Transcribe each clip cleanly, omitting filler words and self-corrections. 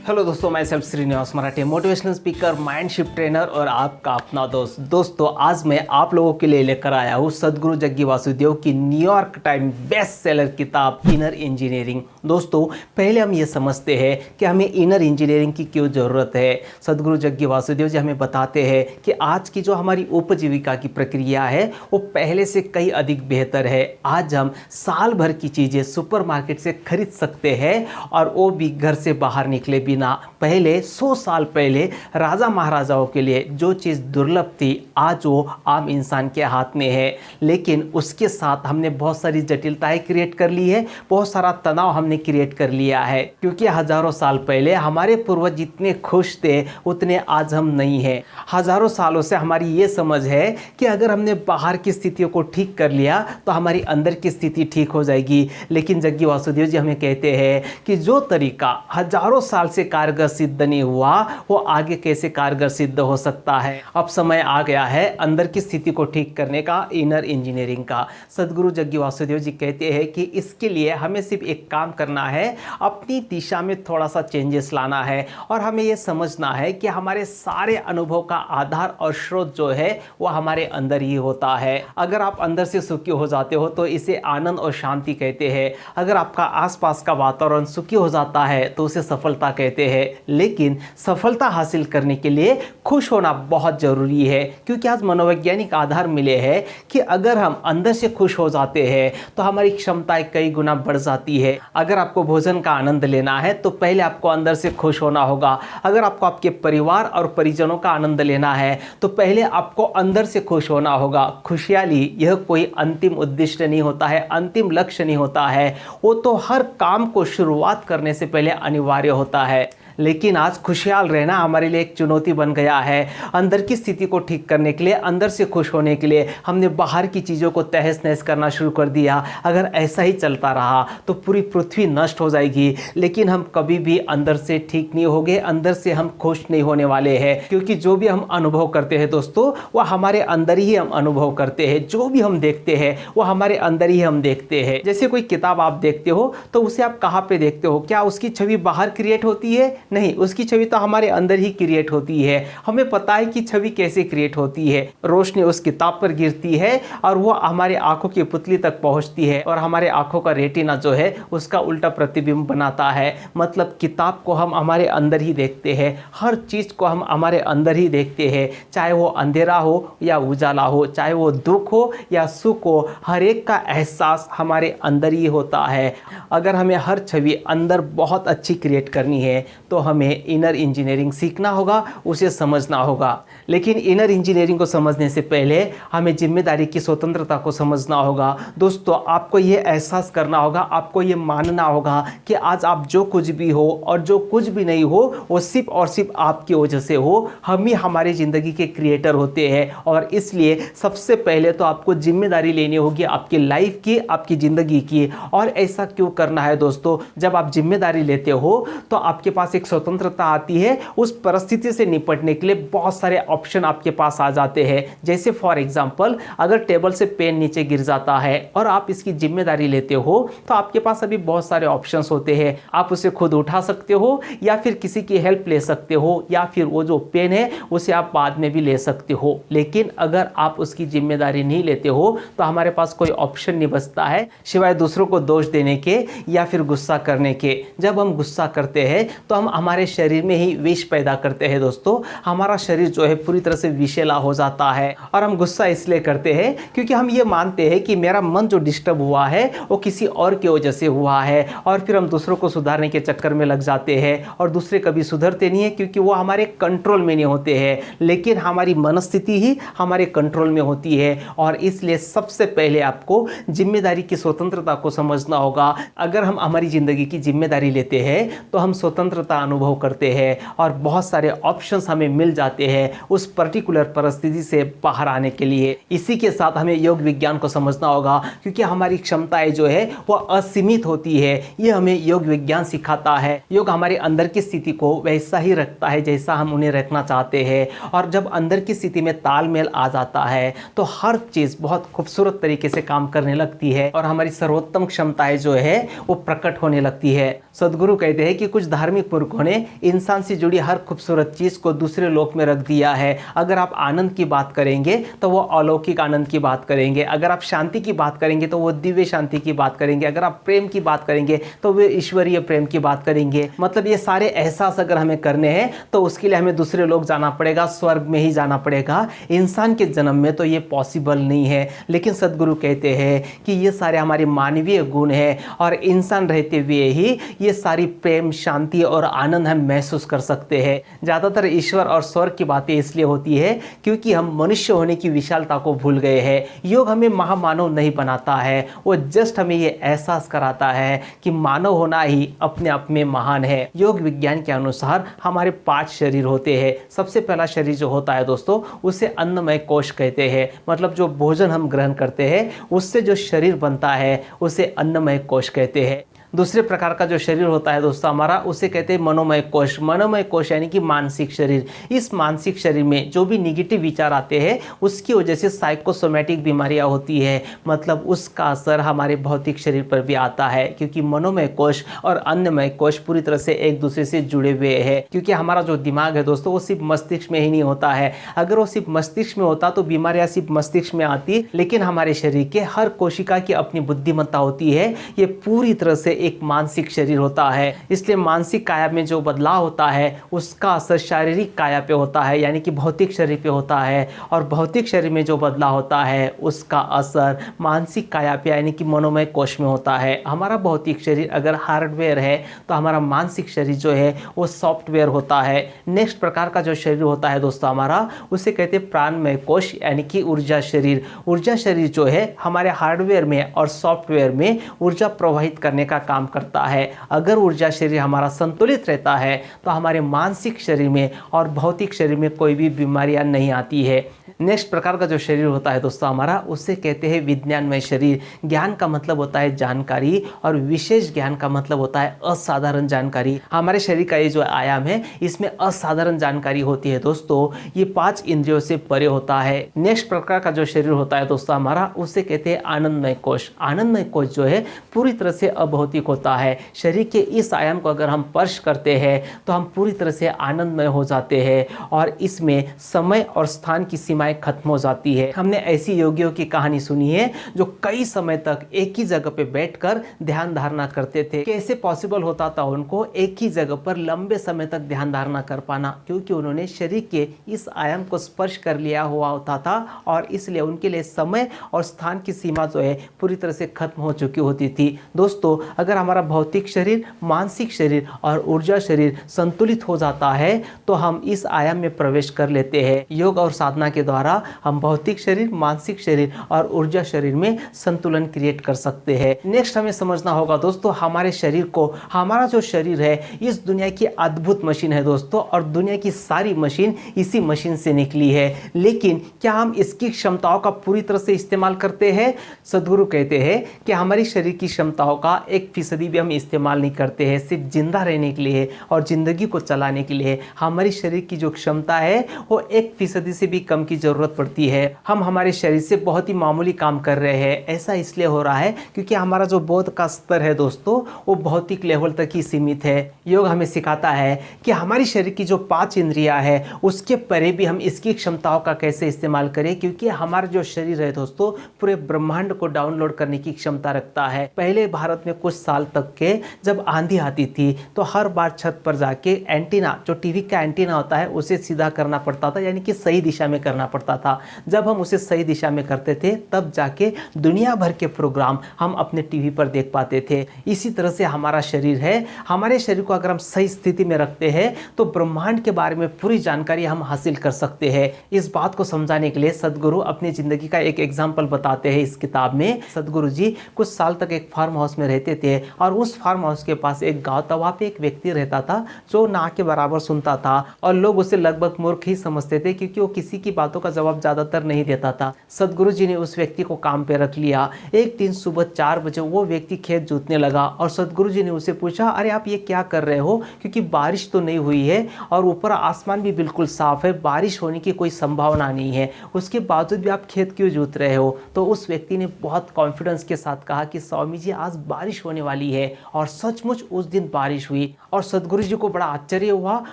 Hello दोस्तों, मैं self Srinivas मराठे, motivational speaker, mind shift trainer और आपका अपना दोस्त। दोस्तों, आज मैं आप लोगों के लिए लेकर आया हूँ सद्गुरु जग्गी वासुदेव की न्यूयॉर्क टाइम बेस्ट सेलर किताब इनर इंजीनियरिंग। दोस्तों, पहले हम ये समझते हैं कि हमें इनर इंजीनियरिंग की क्यों ज़रूरत है। सद्गुरु जग्गी वासुदेव जी हमें बताते हैं कि आज की जो हमारी उपजीविका की प्रक्रिया है वो पहले से कई अधिक बेहतर है। आज हम साल भर की चीज़ें सुपरमार्केट से खरीद सकते हैं और वो भी घर से बाहर निकले बिना। पहले 100 साल पहले राजा महाराजाओं के लिए जो चीज़ दुर्लभ थी आज वो आम इंसान के हाथ में है। लेकिन उसके साथ हमने बहुत सारी जटिलताएं क्रिएट कर ली है, बहुत सारा तनाव हमने क्रिएट कर लिया है, क्योंकि हजारों साल पहले हमारे पूर्वज जितने खुश थे उतने आज हम नहीं हैं। हजारों सालों से हमारी ये समझ है कि अगर हमने बाहर की स्थितियों को ठीक कर लिया तो हमारी अंदर की स्थिति ठीक हो जाएगी। लेकिन जग्गी वासुदेव जी हमें कहते हैं कि जो तरीका हजारों साल से कारगर सिद्ध नहीं हुआ वो आगे कैसे कारगर सिद्ध हो सकता है। अब समय आ गया है अंदर की स्थिति को ठीक करने का, इनर इंजीनियरिंग का। सद्गुरु जग्गी वासुदेव जी कहते हैं कि इसके लिए हमें सिर्फ एक काम करना है, अपनी दिशा में थोड़ा सा चेंजेस लाना है और हमें यह समझना है कि हमारे सारे अनुभव का आधार और स्रोत जो है वो हमारे अंदर ही होता है। अगर आप अंदर से सुखी हो जाते हो तो इसे आनंद और शांति कहते हैं। अगर आपका आसपास का वातावरण सुखी हो जाता है तो उसे सफलता कहते हैं। लेकिन सफलता हासिल करने के लिए खुश होना बहुत जरूरी है, क्योंकि आज मनोवैज्ञानिक आधार मिले हैं कि अगर हम अंदर से खुश हो जाते हैं तो हमारी क्षमताएं कई गुना बढ़ जाती है। अगर आपको भोजन का आनंद लेना है तो पहले आपको अंदर से खुश होना होगा। अगर आपको आपके परिवार और परिजनों का आनंद लेना है तो पहले आपको अंदर से खुश होना होगा। खुशहाली यह कोई अंतिम उद्देश्य नहीं होता है, अंतिम लक्ष्य नहीं होता है, वो तो हर काम को शुरुआत करने से पहले अनिवार्य होता है। लेकिन आज खुशहाल रहना हमारे लिए एक चुनौती बन गया है। अंदर की स्थिति को ठीक करने के लिए, अंदर से खुश होने के लिए हमने बाहर की चीज़ों को तहस नहस करना शुरू कर दिया। अगर ऐसा ही चलता रहा तो पूरी पृथ्वी नष्ट हो जाएगी। लेकिन हम कभी भी अंदर से ठीक नहीं होंगे, अंदर से हम खुश नहीं होने वाले हैं, क्योंकि जो भी हम अनुभव करते हैं दोस्तों वह हमारे अंदर ही हम अनुभव करते हैं। जो भी हम देखते हैं वो हमारे अंदर ही हम देखते हैं। जैसे कोई किताब आप देखते हो तो उसे आप कहाँ पे देखते हो? क्या उसकी छवि बाहर क्रिएट होती है? नहीं, उसकी छवि तो हमारे अंदर ही क्रिएट होती है। हमें पता है कि छवि कैसे क्रिएट होती है। रोशनी उस किताब पर गिरती है और वो हमारे आंखों की पुतली तक पहुंचती है और हमारे आंखों का रेटिना जो है उसका उल्टा प्रतिबिंब बनाता है। मतलब किताब को हम हमारे अंदर ही देखते हैं, हर चीज को हम हमारे अंदर ही देखते हैं, चाहे वो अंधेरा हो या उजाला हो, चाहे वो दुख हो या सुख हो, हर एक का एहसास हमारे अंदर ही होता है। अगर हमें हर छवि अंदर बहुत अच्छी क्रिएट करनी है तो हमें इनर इंजीनियरिंग सीखना होगा, उसे समझना होगा। लेकिन इनर इंजीनियरिंग को समझने से पहले हमें जिम्मेदारी की स्वतंत्रता को समझना होगा। दोस्तों, आपको ये एहसास करना होगा, आपको ये मानना होगा कि आज आप जो कुछ भी हो और जो कुछ भी नहीं हो वो सिर्फ और सिर्फ आपकी वजह से हो। हम ही हमारी ज़िंदगी के क्रिएटर होते हैं और इसलिए सबसे पहले तो आपको जिम्मेदारी लेनी होगी आपकी लाइफ की, आपकी ज़िंदगी की। और ऐसा क्यों करना है दोस्तों? जब आप जिम्मेदारी लेते हो तो आपके पास एक स्वतंत्रता आती है। उस परिस्थिति से निपटने के लिए बहुत सारे ऑप्शन आपके पास आ जाते हैं। जैसे फॉर एग्जांपल, अगर टेबल से पेन नीचे गिर जाता है और आप इसकी जिम्मेदारी लेते हो तो आपके पास अभी बहुत सारे ऑप्शंस होते हैं। आप उसे खुद उठा सकते हो या फिर किसी की हेल्प ले सकते हो, या फिर वो जो पेन है उसे आप बाद में भी ले सकते हो। लेकिन अगर आप उसकी जिम्मेदारी नहीं लेते हो तो हमारे पास कोई ऑप्शन नहीं बचता है सिवाय दूसरों को दोष देने के या फिर गुस्सा करने के। जब हम गुस्सा करते हैं तो हम हमारे शरीर में ही विष पैदा करते हैं। दोस्तों, हमारा शरीर जो है पूरी तरह से विषैला हो जाता है। और हम गुस्सा इसलिए करते हैं क्योंकि हम ये मानते हैं कि मेरा मन जो डिस्टर्ब हुआ है वो किसी और की वजह से हुआ है, और फिर हम दूसरों को सुधारने के चक्कर में लग जाते हैं और दूसरे कभी सुधरते नहीं है क्योंकि वो हमारे कंट्रोल में नहीं होते हैं। लेकिन हमारी मनस्थिति ही हमारे कंट्रोल में होती है। और इसलिए सबसे पहले आपको जिम्मेदारी की स्वतंत्रता को समझना होगा। अगर हम हमारी जिंदगी की जिम्मेदारी लेते हैं तो हम स्वतंत्रता अनुभव करते हैं और बहुत सारे ऑप्शंस हमें मिल जाते हैं उस पर्टिकुलर परिस्थिति से बाहर आने के लिए। इसी के साथ हमें योग विज्ञान को समझना होगा, क्योंकि हमारी क्षमताएं जो है वो असीमित होती है। ये हमें योग विज्ञान सिखाता है। योग हमारे अंदर की स्थिति को वैसा ही रखता है जैसा हम उन्हें रखना चाहते हैं, और जब अंदर की स्थिति में तालमेल आ जाता है तो हर चीज बहुत खूबसूरत तरीके से काम करने लगती है और हमारी सर्वोत्तम क्षमताएं जो है वो प्रकट होने लगती है। सद्गुरु कहते हैं कि कुछ धार्मिक मूर्ख सद्गुरुओं ने इंसान से जुड़ी हर खूबसूरत चीज़ को दूसरे लोक में रख दिया है। अगर आप आनंद की बात करेंगे तो वो अलौकिक आनंद की बात करेंगे, अगर आप शांति की बात करेंगे तो वो दिव्य शांति की बात करेंगे, अगर आप प्रेम की बात करेंगे तो वे ईश्वरीय प्रेम की बात करेंगे। मतलब ये सारे एहसास अगर हमें करने हैं तो उसके लिए हमें दूसरे लोग जाना पड़ेगा, स्वर्ग में ही जाना पड़ेगा। इंसान के जन्म में तो ये पॉसिबल नहीं है। लेकिन सद्गुरु कहते हैं कि ये सारे हमारे मानवीय गुण हैं और इंसान रहते हुए ही ये सारी प्रेम, शांति और आनंद हम महसूस कर सकते हैं। ज़्यादातर ईश्वर और स्वर्ग की बातें इसलिए होती है क्योंकि हम मनुष्य होने की विशालता को भूल गए हैं। योग हमें महामानव नहीं बनाता है, वो जस्ट हमें ये एहसास कराता है कि मानव होना ही अपने आप में महान है। योग विज्ञान के अनुसार हमारे 5 शरीर होते हैं। सबसे पहला शरीर जो होता है दोस्तों, उसे अन्नमय कोश कहते हैं। मतलब जो भोजन हम ग्रहण करते हैं उससे जो शरीर बनता है उसे अन्नमय कोश कहते हैं। दूसरे प्रकार का जो शरीर होता है दोस्तों हमारा, उसे कहते हैं मनोमय कोश। मनोमय कोश यानी कि मानसिक शरीर। इस मानसिक शरीर में जो भी निगेटिव विचार आते हैं उसकी वजह से साइकोसोमैटिक बीमारियां होती है। मतलब उसका असर हमारे भौतिक शरीर पर भी आता है, क्योंकि मनोमय कोश और अन्नमय कोश पूरी तरह से एक दूसरे से जुड़े हुए हैं। क्योंकि हमारा जो दिमाग है दोस्तों वो सिर्फ मस्तिष्क में ही नहीं होता है। अगर वो सिर्फ मस्तिष्क में होता तो बीमारियां सिर्फ मस्तिष्क में आती, लेकिन हमारे शरीर के हर कोशिका की अपनी बुद्धिमत्ता होती है। ये पूरी तरह से एक मानसिक शरीर होता है। इसलिए मानसिक काया में जो बदलाव होता है उसका असर शारीरिक काया पे होता है, यानी कि भौतिक शरीर पे होता है। और भौतिक शरीर में जो बदलाव होता है उसका असर मानसिक काया पे यानी कि मनोमय कोश में होता है। हमारा भौतिक शरीर अगर हार्डवेयर है तो हमारा मानसिक शरीर जो है वो सॉफ्टवेयर होता है। नेक्स्ट प्रकार का जो शरीर होता है दोस्तों हमारा, उसे कहते हैं प्राणमय कोश यानी कि ऊर्जा शरीर। ऊर्जा शरीर जो है हमारे हार्डवेयर में और सॉफ्टवेयर में ऊर्जा प्रवाहित करने का काम करता है। अगर ऊर्जा शरीर हमारा संतुलित रहता है तो हमारे मानसिक शरीर में और भौतिक शरीर में कोई भी बीमारियां नहीं आती है। नेक्स्ट प्रकार का जो शरीर होता है दोस्तों हमारा, उसे कहते हैं विज्ञानमय शरीर। ज्ञान का मतलब होता है जानकारी और विशेष ज्ञान का मतलब होता है असाधारण जानकारी। हमारे शरीर का ये जो आयाम है इसमें असाधारण जानकारी होती है दोस्तों। ये 5 इंद्रियों से परे होता है। नेक्स्ट प्रकार का जो शरीर होता है दोस्तों हमारा, उसे कहते हैं आनंदमय कोश। आनंदमय कोश जो है पूरी तरह से अभौतिक होता है। शरीर के इस आयाम को अगर हम स्पर्श करते हैं तो हम पूरी तरह से आनंदमय हो जाते हैं और इसमें समय और स्थान की सीमाएं खत्म हो जाती है। हमने ऐसी योगियों की कहानी सुनी है जो कई समय तक एक ही जगह पे बैठकर ध्यान धारणा करते थे। कैसे पॉसिबल होता था उनको एक ही जगह पर लंबे समय तक ध्यान धारणा कर पाना? क्योंकि उन्होंने शरीर के इस आयाम को स्पर्श कर लिया हुआ होता था और इसलिए उनके लिए समय और स्थान की सीमा जो है पूरी तरह से खत्म हो चुकी होती थी। दोस्तों अगर हमारा भौतिक शरीर, मानसिक शरीर और ऊर्जा शरीर संतुलित हो जाता है तो हम इस आयाम में प्रवेश कर लेते हैं। योग और साधना के द्वारा हम भौतिक शरीर, मानसिक शरीर और ऊर्जा शरीर में संतुलन क्रिएट कर सकते हैं। नेक्स्ट हमें समझना होगा दोस्तों हमारे शरीर को, हमारा जो शरीर है इस दुनिया की अद्भुत मशीन है दोस्तों, और दुनिया की सारी मशीन इसी मशीन से निकली है। लेकिन क्या हम इसकी क्षमताओं का पूरी तरह से इस्तेमाल करते हैं? सद्गुरु कहते हैं कि हमारी शरीर की क्षमताओं का 1% भी हम इस्तेमाल नहीं करते हैं। सिर्फ जिंदा रहने के लिए और जिंदगी को चलाने के लिए हमारी शरीर की जो क्षमता है वो 1% से भी कम की जरूरत पड़ती है। हम हमारे शरीर से बहुत ही मामूली काम कर रहे हैं। ऐसा इसलिए हो रहा है क्योंकि हमारा जो बोध का स्तर है दोस्तों वो भौतिक लेवल तक ही सीमित है। योग हमें सिखाता है कि हमारी शरीर की जो 5 इंद्रियां है उसके परे भी हम इसकी क्षमताओं का कैसे इस्तेमाल करें, क्योंकि हमारा जो शरीर है दोस्तों पूरे ब्रह्मांड को डाउनलोड करने की क्षमता रखता है। पहले भारत में कुछ साल तक के जब आंधी आती थी तो हर बार छत पर जाके एंटीना, जो टीवी का एंटीना होता है, उसे सीधा करना पड़ता था, यानी कि सही दिशा में करना पड़ता था। जब हम उसे सही दिशा में करते थे तब जाके दुनिया भर के प्रोग्राम हम अपने टीवी पर देख पाते थे। इसी तरह से हमारा शरीर है, हमारे शरीर को अगर हम सही स्थिति में रखते हैं तो ब्रह्मांड के बारे में पूरी जानकारी हम हासिल कर सकते हैं। इस बात को समझाने के लिए सद्गुरु अपनी जिंदगी का एक एग्जाम्पल बताते हैं इस किताब में। सद्गुरु जी कुछ साल तक एक फार्म हाउस में रहते थे और उस फार्म हाउस के पास एक गांव था। वहाँ पे एक व्यक्ति रहता था जो ना के बराबर सुनता था और लोग उसे लगभग मूर्ख ही समझते थे क्योंकि वो किसी की बातों बातों का जवाब ज़्यादातर नहीं देता था। सदगुरु जी ने उस व्यक्ति को काम पे रख लिया। एक दिन सुबह 4 बजे वो व्यक्ति खेत जोतने लगा और सदगुरु जी ने उसे पूछा, अरे आप ये क्या कर रहे हो, क्योंकि बारिश तो नहीं हुई है और ऊपर आसमान भी बिल्कुल साफ है, बारिश होने की कोई संभावना नहीं है, उसके बावजूद भी आप खेत क्यों जोत रहे हो। तो उस व्यक्ति ने बहुत कॉन्फिडेंस के साथ कहा कि स्वामी जी आज बारिश होने वाली है। और सचमुच उस दिन बारिश हुई और सदगुरु जी को बड़ा आश्चर्य हुआ।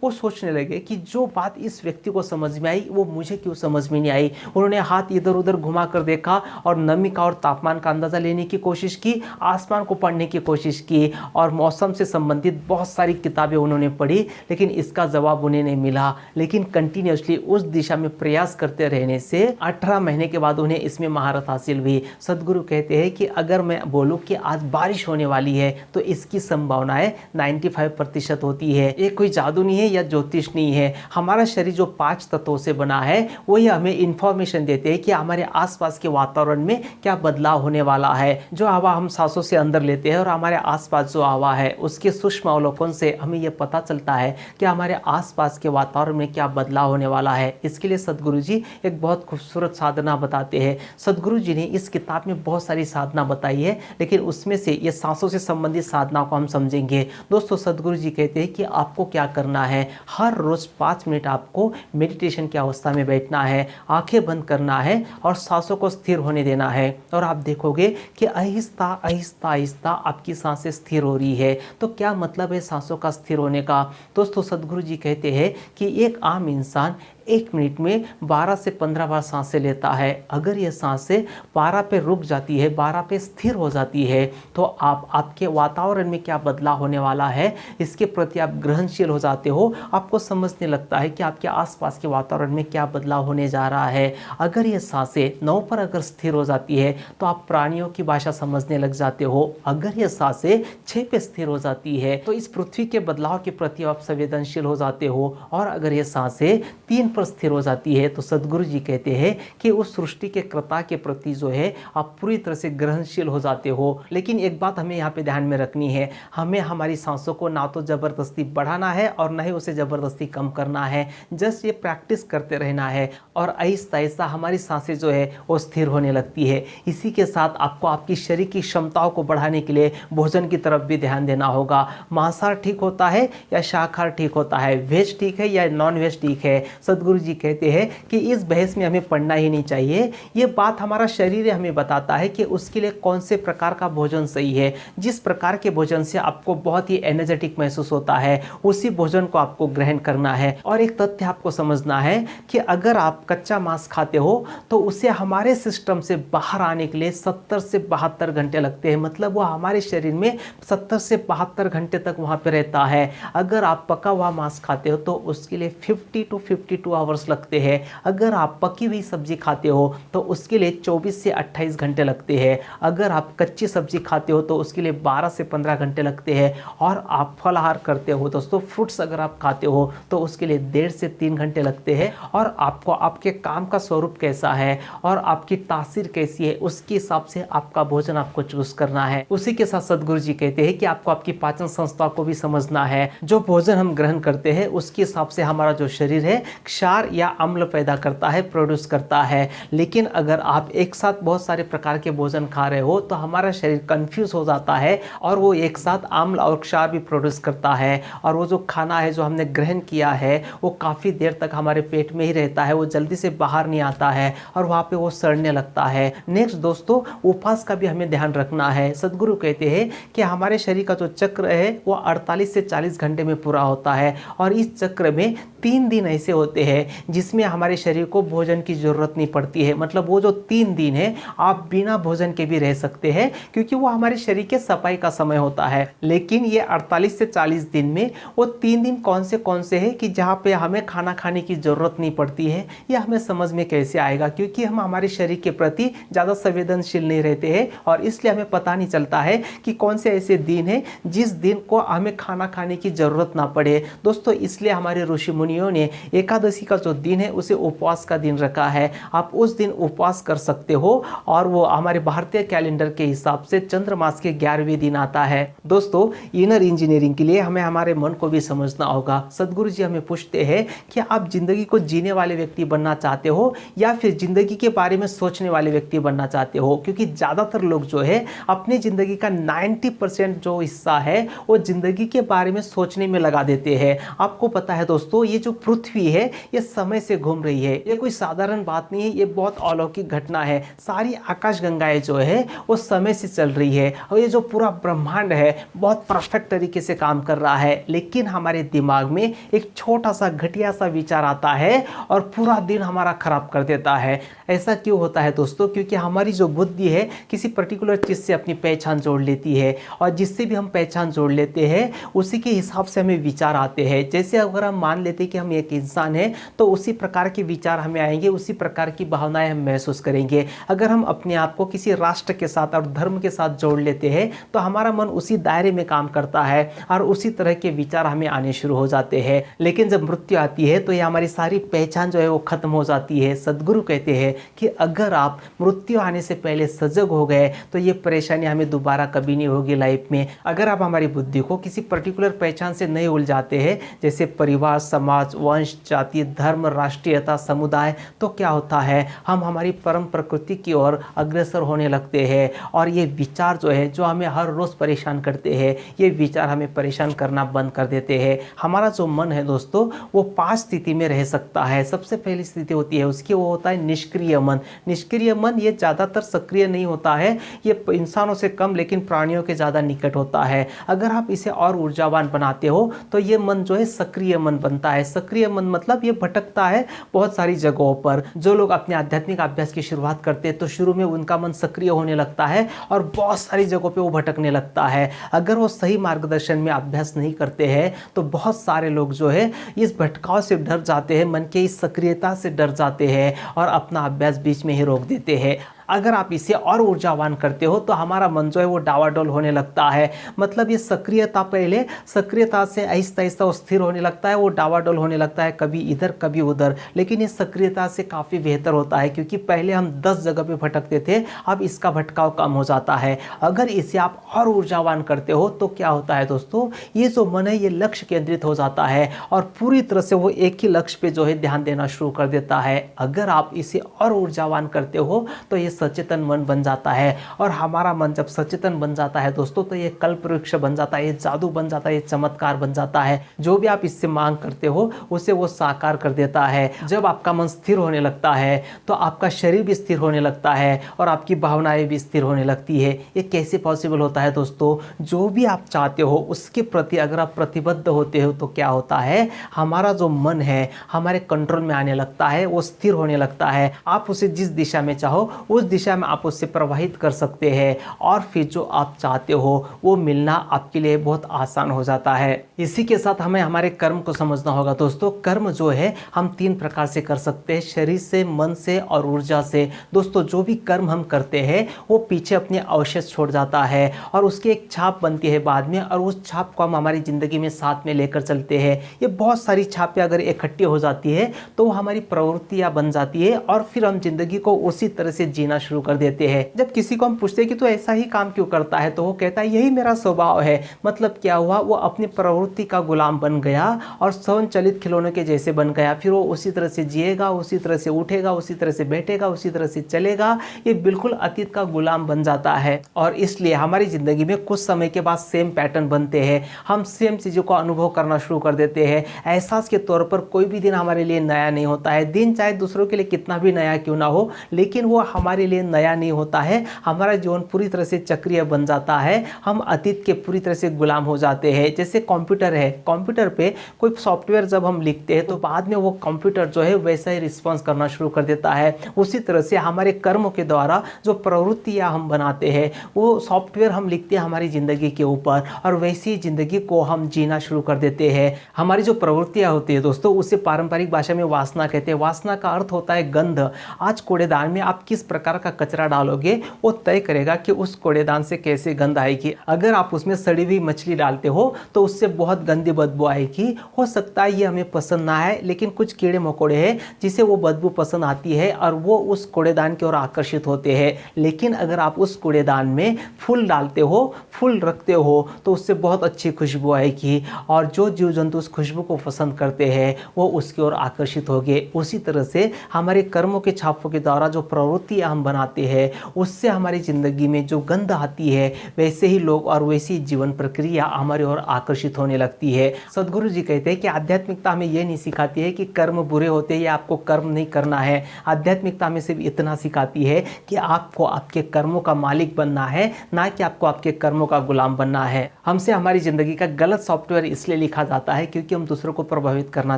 वो सोचने लगे कि जो बात इस व्यक्ति को समझ में आई वो मुझे क्यों समझ में नहीं आई। उन्होंने हाथ इधर उधर घुमा कर देखा और नमी का और तापमान का अंदाज़ा लेने की कोशिश की, आसमान को पढ़ने की कोशिश की और मौसम से संबंधित बहुत सारी किताबें उन्होंने पढ़ी, लेकिन इसका जवाब उन्हें नहीं मिला। लेकिन कंटिन्यूसली उस दिशा में प्रयास करते रहने से 18 महीने के बाद उन्हें इसमें महारत हासिल हुई। सदगुरु कहते हैं कि अगर मैं बोलूँ कि आज बारिश होने वाली है तो इसकी संभावनाएं 95% होती है। ये कोई जादू नहीं है या ज्योतिष नहीं है। हमारा शरीर जो 5 तत्वों से बना है वही हमें इंफॉर्मेशन देते हैं कि हमारे आसपास के वातावरण में क्या बदलाव होने वाला है। जो हवा हम सांसों से अंदर लेते हैं और हमारे आसपास जो हवा है उसके सूक्ष्म अवलोकन से हमें यह पता चलता है कि हमारे आसपास के वातावरण में क्या बदलाव होने वाला है। इसके लिए सदगुरु जी एक बहुत खूबसूरत साधना बताते हैं। सदगुरु जी ने इस किताब में बहुत सारी साधना बताई है, लेकिन उसमें से ये सांसों से संबंधित साधना को हम समझेंगे। दोस्तों सदगुरु जी कहते हैं कि आपको क्या करना है, हर रोज 5 मिनट आपको मेडिटेशन की अवस्था में बैठना है, आंखें बंद करना है और सांसों को स्थिर होने देना है। और आप देखोगे कि आहिस्ता आहिस्ता आहिस्ता आपकी सांसें स्थिर हो रही है। तो क्या मतलब है सांसों का स्थिर होने का। दोस्तों सदगुरु जी कहते हैं कि एक आम इंसान 1 मिनट में 12 से 15 बार सांसें लेता है। अगर ये सांसें 12 पे रुक जाती है, 12 पे स्थिर हो जाती है, तो आपके वातावरण में क्या बदलाव होने वाला है इसके प्रति आप ग्रहणशील हो जाते हो। आपको समझने लगता है कि आपके आसपास के वातावरण में क्या बदलाव होने जा रहा है। अगर ये सांसें 9 पर अगर स्थिर हो जाती है तो आप प्राणियों की भाषा समझने लग जाते हो। अगर ये सांसें 6 पे स्थिर हो जाती है तो इस पृथ्वी के बदलाव के प्रति आप संवेदनशील हो जाते हो। और अगर ये सांसें 3 पर स्थिर हो जाती है तो सदगुरु जी कहते हैं कि उस सृष्टि के कर्ता के प्रति जो है आप पूरी तरह से ग्रहणशील हो जाते हो। लेकिन एक बात हमें यहाँ पे ध्यान में रखनी है, हमें हमारी सांसों को ना तो ज़बरदस्ती बढ़ाना है और ना ही उसे ज़बरदस्ती कम करना है। जस्ट ये प्रैक्टिस करते रहना है और आहिस्ता आहिस्ता हमारी सांसें जो है वो स्थिर होने लगती है। इसी के साथ आपको आपकी शरीर की क्षमताओं को बढ़ाने के लिए भोजन की तरफ भी ध्यान देना होगा। मांसाहार ठीक होता है या शाकाहार ठीक होता है, वेज ठीक है या नॉन वेज ठीक है। सदगुरु जी कहते हैं कि इस बहस में हमें पढ़ना ही नहीं चाहिए। ये बात हमारा शरीर हमें बताता है कि उसके लिए कौन से प्रकार का भोजन सही है। जिस प्रकार के भोजन से आपको बहुत ही एनर्जेटिक महसूस होता है उसी भोजन को आपको ग्रहण करना है। और एक तथ्य आपको समझना है कि अगर आप कच्चा मांस खाते हो तो उसे हमारे सिस्टम से बाहर आने के लिए 70 से 72 घंटे लगते हैं। मतलब वो हमारे शरीर में 70 से 72 घंटे तक वहाँ पे रहता है। अगर आप पका हुआ मांस खाते हो तो उसके लिए 50 to 52 आवर्स लगते हैं। अगर आप पकी हुई सब्जी खाते हो तो उसके लिए 24 से 28 घंटे लगते हैं। अगर आप कच्ची सब्जी खाते हो तो उसके लिए 12 से 15 घंटे लगते हैं। और आप फलाहार करते हो दोस्तों, फ्रूट्स अगर आप खाते हो तो उसके लिए 1.5 से 3 घंटे लगते हैं। और आपको आपके काम का स्वरूप कैसा है और आपकी तासीर कैसी है उसके हिसाब से आपका भोजन आपको चूज करना है। उसी के साथ सदगुरु जी कहते हैं कि आपको आपकी पाचन संस्था को भी समझना है। जो भोजन हम ग्रहण करते हैं उसके हिसाब से हमारा जो शरीर है क्षार या अम्ल पैदा करता है, प्रोड्यूस करता है। लेकिन अगर आप एक साथ बहुत सारे प्रकार के भोजन खा रहे हो तो हमारा शरीर कंफ्यूज हो जाता है और वो एक साथ अम्ल और क्षार भी प्रोड्यूस करता है। और वो जो खाना है जो हमने ग्रहण किया है वो काफ़ी देर तक हमारे पेट में ही रहता है, वो जल्दी से बाहर नहीं आता है और वहाँ पे वो सड़ने लगता है। नेक्स्ट दोस्तों, उपवास का भी हमें ध्यान रखना है। सदगुरु कहते हैं कि हमारे शरीर का जो चक्र है वो 48 से 40 घंटे में पूरा होता है। और इस चक्र में 3 दिन ऐसे होते हैं जिसमें हमारे शरीर को भोजन की ज़रूरत नहीं पड़ती है। मतलब वो जो 3 दिन है आप बिना भोजन के भी रह सकते हैं क्योंकि वो हमारे शरीर के सफाई का समय होता है। लेकिन ये 48 से 40 दिन में वो 3 दिन कौन से हैं कि जहाँ पे हमें खाना खाने की ज़रूरत नहीं पड़ती है। ये हमें समझ में कैसे आएगा, क्योंकि हम हमारे शरीर के प्रति ज़्यादा संवेदनशील नहीं रहते हैं और इसलिए हमें पता नहीं चलता है कि कौन से ऐसे दिन हैं जिस दिन को हमें खाना खाने की ज़रूरत ना पड़े। दोस्तों इसलिए हमारे ऋषि मुनियों ने एकादशी एकादशी का जो दिन है उसे उपवास का दिन रखा है। आप उस दिन उपवास कर सकते हो और वो हमारे भारतीय कैलेंडर के हिसाब से चंद्र मास के 11वें दिन आता है। दोस्तों, इनर इंजीनियरिंग के लिए हमें हमारे मन को भी समझना होगा। सदगुरु जी हमें पूछते हैं कि आप जिंदगी को जीने वाले व्यक्ति बनना चाहते हो या फिर जिंदगी के बारे में सोचने वाले व्यक्ति बनना चाहते हो, क्योंकि ज़्यादातर लोग जो है अपनी ज़िंदगी का 90% जो हिस्सा है वो ज़िंदगी के बारे में सोचने में लगा देते हैं। आपको पता है दोस्तों, ये जो पृथ्वी है ये समय से घूम रही है। ये कोई साधारण बात नहीं है, ये बहुत अलौकिक घटना है। सारी आकाश गंगाएं जो है वो समय से चल रही है और ये जो पूरा ब्रह्मांड है बहुत परफेक्ट तरीके से काम कर रहा है। लेकिन हमारे दिमाग में एक छोटा सा घटिया सा विचार आता है और पूरा दिन हमारा खराब कर देता है। ऐसा क्यों होता है दोस्तों? क्योंकि हमारी जो बुद्धि है किसी पर्टिकुलर चीज़ से अपनी पहचान जोड़ लेती है और जिससे भी हम पहचान जोड़ लेते हैं उसी के हिसाब से हमें विचार आते हैं। जैसे अगर हम मान लेते हैं कि हम एक इंसान हैं तो उसी प्रकार के विचार हमें आएंगे, उसी प्रकार की भावनाएं हम महसूस करेंगे। अगर हम अपने आप को किसी राष्ट्र के साथ और धर्म के साथ जोड़ लेते हैं तो हमारा मन उसी दायरे में काम करता है और उसी तरह के विचार हमें आने शुरू हो जाते हैं। लेकिन जब मृत्यु आती है तो ये हमारी सारी पहचान जो है वो खत्म हो जाती है। सदगुरु कहते हैं कि अगर आप मृत्यु आने से पहले सजग हो गए तो ये परेशानी हमें दोबारा कभी नहीं होगी लाइफ में। अगर आप हमारी बुद्धि को किसी पर्टिकुलर पहचान से नहीं उलझाते हैं, जैसे परिवार, समाज, वंश, जाति, धर्म, राष्ट्रीयता, समुदाय, तो क्या होता है, हम हमारी परम प्रकृति की ओर अग्रसर होने लगते हैं। और ये विचार जो है जो हमें हर रोज़ परेशान करते हैं, ये विचार हमें परेशान करना बंद कर देते हैं। हमारा जो मन है दोस्तों वो 5 स्थिति में रह सकता है। सबसे पहली स्थिति होती है उसकी, वो होता है निष्क्रिय मन। निष्क्रिय मन ये ज़्यादातर सक्रिय नहीं होता है, ये इंसानों से कम लेकिन प्राणियों के ज़्यादा निकट होता है। अगर आप इसे और ऊर्जावान बनाते हो तो ये मन जो है सक्रिय मन बनता है। सक्रिय मन मतलब ये भटकता है बहुत सारी जगहों पर। जो लोग अपने आध्यात्मिक अभ्यास की शुरुआत करते हैं तो शुरू में उनका मन सक्रिय होने लगता है और बहुत सारी जगहों पे वो भटकने लगता है। अगर वो सही मार्गदर्शन में अभ्यास नहीं करते हैं तो बहुत सारे लोग जो है इस भटकाव से डर जाते हैं, मन के इस सक्रियता से डर जाते हैं और अपना अभ्यास बीच में ही रोक देते हैं। अगर आप इसे और ऊर्जावान करते हो तो हमारा मन जो है वो डावाडोल होने लगता है। मतलब ये सक्रियता, पहले सक्रियता से आहिस्ता आहिस्ता स्थिर होने लगता है, वो डावाडोल होने लगता है, कभी इधर कभी उधर। लेकिन ये सक्रियता से काफ़ी बेहतर होता है क्योंकि पहले हम 10 जगह पे भटकते थे, अब इसका भटकाव कम हो जाता है। अगर इसे आप और ऊर्जावान करते हो तो क्या होता है दोस्तों, ये जो मन है ये लक्ष्य केंद्रित हो जाता है और पूरी तरह से वो एक ही लक्ष्य पे जो है ध्यान देना शुरू कर देता है। अगर आप इसे और ऊर्जावान करते हो तो ये सचेतन मन बन जाता है और हमारा मन जब सचेतन बन जाता है दोस्तों तो ये कल्प वृक्ष बन जाता है, ये जादू बन जाता है, ये चमत्कार बन जाता है। जो भी आप इससे मांग करते हो उसे वो साकार कर देता है। जब आपका मन स्थिर होने लगता है तो आपका शरीर भी स्थिर होने लगता है और आपकी भावनाएं भी स्थिर होने लगती है। ये कैसे पॉसिबल होता है दोस्तों? जो भी आप चाहते हो उसके प्रति अगर आप प्रतिबद्ध होते हो तो क्या होता है, हमारा जो मन है हमारे कंट्रोल में आने लगता है, वो स्थिर होने लगता है। आप उसे जिस दिशा में चाहो उस दिशा में आप उससे प्रवाहित कर सकते हैं और फिर जो आप चाहते हो वो मिलना आपके लिए बहुत आसान हो जाता है। इसी के साथ हमें हमारे कर्म को समझना होगा दोस्तों। कर्म जो है हम 3 प्रकार से कर सकते हैं, शरीर से, मन से और ऊर्जा से। दोस्तों, जो भी कर्म हम करते हैं वो पीछे अपने अवशेष छोड़ जाता है और उसकी एक छाप बनती है बाद में, और उस छाप को हम हमारी ज़िंदगी में साथ में लेकर चलते हैं। ये बहुत सारी छापें अगर इकट्ठी हो जाती है तो वो हमारी प्रवृत्तियाँ बन जाती है और फिर हम जिंदगी को उसी तरह से जीना शुरू कर देते हैं। जब किसी को हम पूछते हैं कि तो ऐसा ही काम क्यों करता है तो वो कहता है यही मेरा स्वभाव है। मतलब क्या हुआ, वो अपनी प्रवृत्ति का गुलाम बन गया और स्वचालित खिलौनों के जैसे बन गया। फिर वो उसी तरह से जिएगा, उसी तरह से उठेगा, उसी तरह से बैठेगा, उसी तरह से चलेगा। ये बिल्कुल अतीत का गुलाम बन जाता है और इसलिए हमारी जिंदगी में कुछ समय के बाद सेम पैटर्न बनते हैं। हम सेम चीज़ों को अनुभव करना शुरू कर देते हैं। एहसास के तौर पर कोई भी दिन हमारे लिए नया नहीं होता है। दिन चाहे दूसरों के लिए कितना भी नया क्यों ना हो, लेकिन वो हमारे लिए नया नहीं होता है। हमारा जीवन पूरी तरह से चक्रीय बन जाता है। हम अतीत के पूरी तरह से गुलाम हो जाते हैं। जैसे कंप्यूटर है, कंप्यूटर पे कोई सॉफ्टवेयर जब हम लिखते हैं तो बाद में वो कंप्यूटर जो है वैसा ही रिस्पॉन्स करना शुरू कर देता है। उसी तरह से हमारे कर्मों के द्वारा जो प्रवृत्तियाँ हम बनाते हैं वो सॉफ्टवेयर हम लिखते हैं हमारी ज़िंदगी के ऊपर और वैसी ज़िंदगी को हम जीना शुरू कर देते हैं। हमारी जो प्रवृत्तियाँ होती है दोस्तों उसे पारंपरिक भाषा में वासना कहते हैं। वासना का अर्थ होता है गंध। आज कूड़ेदान में आप किस प्रकार प्रकार का कचरा डालोगे वो तय करेगा कि उस कूड़ेदान से कैसे गंध आएगी। अगर आप उसमें सड़ी हुई मछली डालते हो तो उससे बहुत गंदी बदबू आएगी। हो सकता है ये हमें पसंद ना आए, लेकिन कुछ कीड़े मकोड़े हैं जिसे वो बदबू पसंद आती है और वो उस कूड़ेदान की ओर आकर्षित होते हैं। लेकिन अगर आप उस कूड़ेदान में फूल डालते हो, फूल रखते हो, तो उससे बहुत अच्छी खुशबू आएगी और जो जीव जंतु उस खुशबू को पसंद करते हैं वो उसकी ओर आकर्षित होंगे। उसी तरह से हमारे कर्मों के छापों के द्वारा जो प्रवृत्तियां हम बनाते हैं उससे हमारी ज़िंदगी में जो गंध आती है वैसे ही लोग और वैसी जीवन प्रक्रिया हमारी ओर आकर्षित होने लगती है। सद्गुरु जी कहते हैं कि आध्यात्मिकता हमें यह नहीं सिखाती है कि कर्म बुरे होते हैं या आपको कर्म नहीं करना है। आध्यात्मिकता हमें सिर्फ इतना सिखाती है कि आपको आपके कर्मों का मालिक बनना है, ना कि आपको आपके कर्मों का गुलाम बनना है। हमसे हमारी ज़िंदगी का गलत सॉफ्टवेयर इसलिए लिखा जाता है क्योंकि हम दूसरों को प्रभावित करना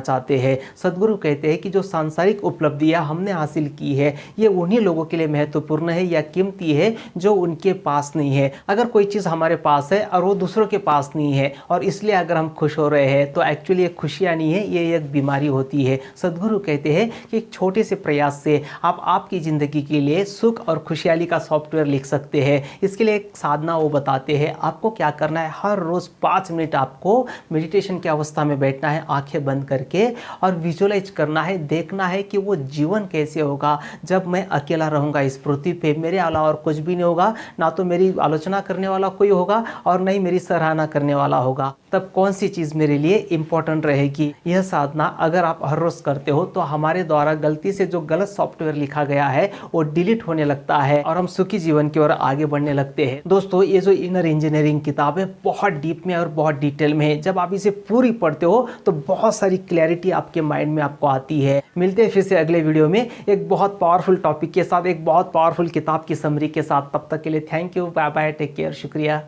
चाहते हैं। सद्गुरु कहते हैं कि जो सांसारिक उपलब्धियां हमने हासिल की है ये उन्हीं लोगों के लिए महत्वपूर्ण है या कीमती है जो उनके पास नहीं है। अगर कोई चीज़ हमारे पास है और वो दूसरों के पास नहीं है और इसलिए अगर हम खुश हो रहे हैं तो एक्चुअली ये खुशियाँ नहीं है, ये एक बीमारी होती है। सद्गुरु कहते हैं कि एक छोटे से प्रयास से आप आपकी ज़िंदगी के लिए सुख और खुशहाली का सॉफ्टवेयर लिख सकते हैं। इसके लिए एक साधना वो बताते हैं। आपको क्या करना है, हर रोज़ 5 मिनट आपको मेडिटेशन की अवस्था में बैठना है आंखें बंद करके और विजुअलाइज करना है, देखना है कि वो जीवन कैसे होगा जब मैं अकेला रहूँगा इस पृथ्वी पे, मेरे अलावा और कुछ भी नहीं होगा, ना तो मेरी आलोचना करने वाला कोई होगा और नहीं मेरी सराहना करने वाला होगा। तब कौन सी चीज़ मेरे लिए इम्पोर्टेंट रहेगी। यह साधना अगर आप हर रोज़ करते हो तो हमारे द्वारा गलती से जो गलत सॉफ्टवेयर लिखा गया है वो डिलीट होने लगता है और हम सुखी जीवन की ओर आगे बढ़ने लगते हैं। दोस्तों, ये जो इनर इंजीनियरिंग किताब है बहुत डीप में और बहुत डिटेल में है। जब आप इसे पूरी पढ़ते हो तो बहुत सारी क्लैरिटी आपके माइंड में आपको आती है। मिलते हैं फिर से अगले वीडियो में एक बहुत पावरफुल टॉपिक के साथ, एक बहुत पावरफुल किताब की समरी के साथ। तब तक के लिए thank you, bye bye, take care, शुक्रिया।